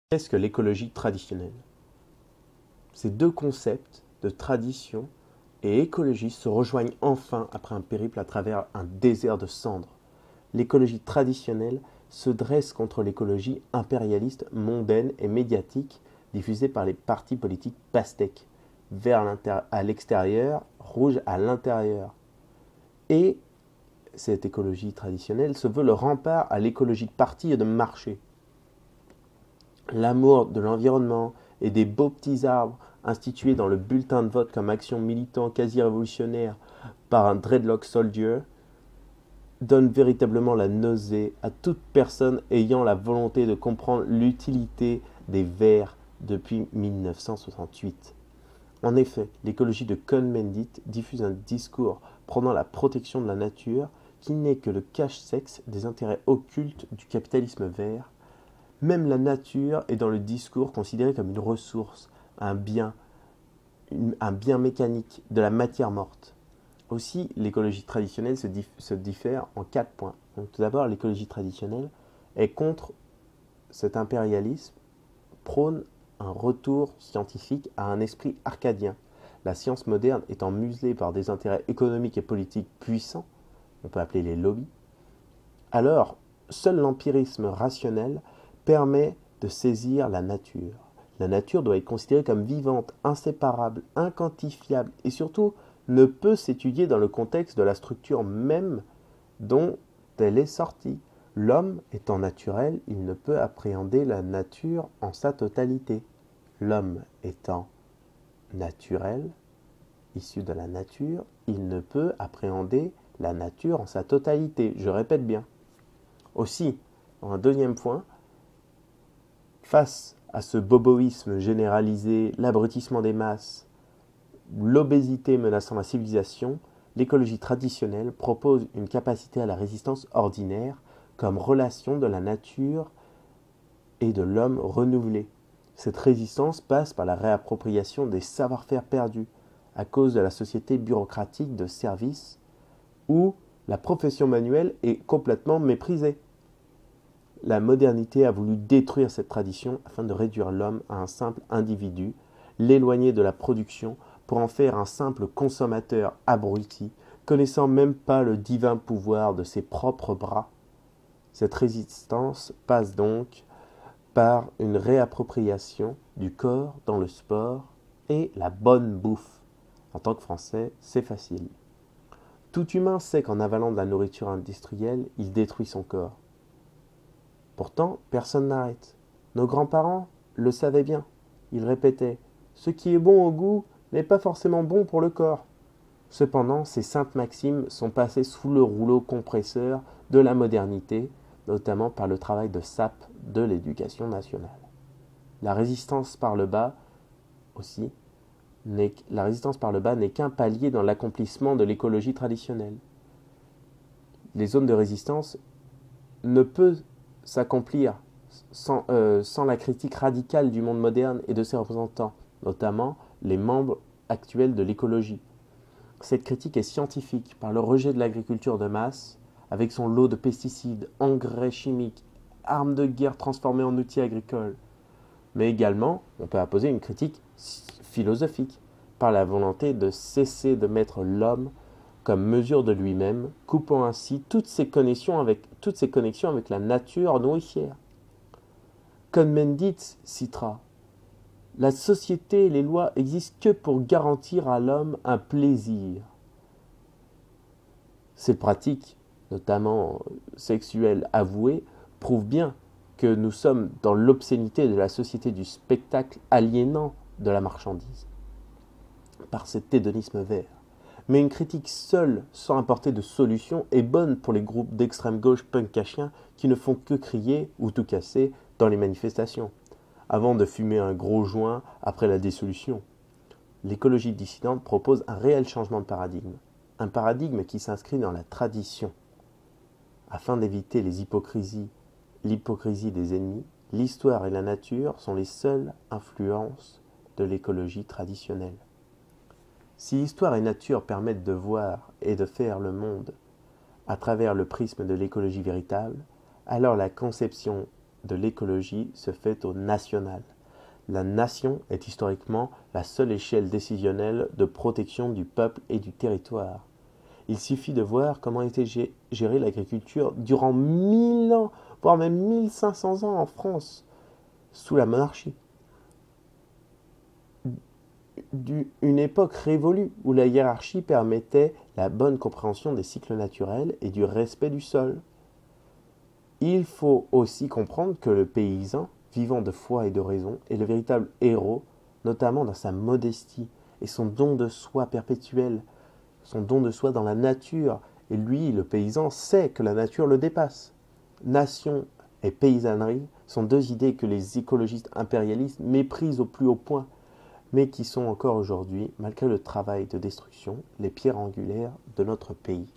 Qu'est-ce que l'écologie traditionnelle? Ces deux concepts de tradition et écologie se rejoignent enfin après un périple à travers un désert de cendres. L'écologie traditionnelle se dresse contre l'écologie impérialiste, mondaine et médiatique diffusée par les partis politiques pastèques, vert à l'extérieur, rouge à l'intérieur. Et cette écologie traditionnelle se veut le rempart à l'écologie de parti et de marché. L'amour de l'environnement et des beaux petits arbres institués dans le bulletin de vote comme action militant quasi-révolutionnaire par un dreadlock soldier donne véritablement la nausée à toute personne ayant la volonté de comprendre l'utilité des Verts depuis 1968. En effet, l'écologie de Cohn-Bendit diffuse un discours prônant la protection de la nature qui n'est que le cache-sexe des intérêts occultes du capitalisme vert. Même la nature est dans le discours considérée comme une ressource, un bien mécanique, de la matière morte. Aussi, l'écologie traditionnelle se diffère en 4 points. Donc, tout d'abord, l'écologie traditionnelle est contre cet impérialisme, prône un retour scientifique à un esprit arcadien. La science moderne étant muselée par des intérêts économiques et politiques puissants, on peut appeler les lobbies, alors seul l'empirisme rationnel permet de saisir la nature. La nature doit être considérée comme vivante, inséparable, inquantifiable et surtout ne peut s'étudier dans le contexte de la structure même dont elle est sortie. L'homme étant naturel, il ne peut appréhender la nature en sa totalité. L'homme étant naturel, issu de la nature, il ne peut appréhender la nature en sa totalité. Je répète bien. Aussi, un deuxième point, face à ce boboïsme généralisé, l'abrutissement des masses, l'obésité menaçant la civilisation, l'écologie traditionnelle propose une capacité à la résistance ordinaire comme relation de la nature et de l'homme renouvelée. Cette résistance passe par la réappropriation des savoir-faire perdus à cause de la société bureaucratique de service où la profession manuelle est complètement méprisée. La modernité a voulu détruire cette tradition afin de réduire l'homme à un simple individu, l'éloigner de la production pour en faire un simple consommateur abruti, connaissant même pas le divin pouvoir de ses propres bras. Cette résistance passe donc par une réappropriation du corps dans le sport et la bonne bouffe. En tant que Français, c'est facile. Tout humain sait qu'en avalant de la nourriture industrielle, il détruit son corps. Pourtant, personne n'arrête. Nos grands-parents le savaient bien. Ils répétaient « Ce qui est bon au goût n'est pas forcément bon pour le corps ». Cependant, ces saintes maximes sont passées sous le rouleau compresseur de la modernité, notamment par le travail de sape de l'éducation nationale. La résistance par le bas aussi, n'est qu'un palier dans l'accomplissement de l'écologie traditionnelle. Les zones de résistance ne peuvent s'accomplir sans la critique radicale du monde moderne et de ses représentants, notamment les membres actuels de l'écologie. Cette critique est scientifique par le rejet de l'agriculture de masse, avec son lot de pesticides, engrais chimiques, armes de guerre transformées en outils agricoles. Mais également, on peut apposer une critique philosophique par la volonté de cesser de mettre l'homme comme mesure de lui-même, coupant ainsi toutes ses connexions avec la nature nourricière. Cohn-Bendit citera « La société et les lois existent que pour garantir à l'homme un plaisir. » Ces pratiques, notamment sexuelles avouées, prouvent bien que nous sommes dans l'obscénité de la société du spectacle aliénant de la marchandise, par cet hédonisme vert. Mais une critique seule, sans apporter de solution, est bonne pour les groupes d'extrême gauche punk à chien qui ne font que crier ou tout casser dans les manifestations, avant de fumer un gros joint après la dissolution. L'écologie dissidente propose un réel changement de paradigme, un paradigme qui s'inscrit dans la tradition. Afin d'éviter l'hypocrisie des ennemis, l'histoire et la nature sont les seules influences de l'écologie traditionnelle. Si histoire et nature permettent de voir et de faire le monde à travers le prisme de l'écologie véritable, alors la conception de l'écologie se fait au national. La nation est historiquement la seule échelle décisionnelle de protection du peuple et du territoire. Il suffit de voir comment était gérée l'agriculture durant 1000 ans, voire même 1500 ans en France, sous la monarchie. Une époque révolue où la hiérarchie permettait la bonne compréhension des cycles naturels et du respect du sol. Il faut aussi comprendre que le paysan, vivant de foi et de raison, est le véritable héros, notamment dans sa modestie et son don de soi perpétuel, son don de soi dans la nature. Et lui, le paysan, sait que la nature le dépasse. Nation et paysannerie sont deux idées que les écologistes impérialistes méprisent au plus haut point, mais qui sont encore aujourd'hui, malgré le travail de destruction, les pierres angulaires de notre pays.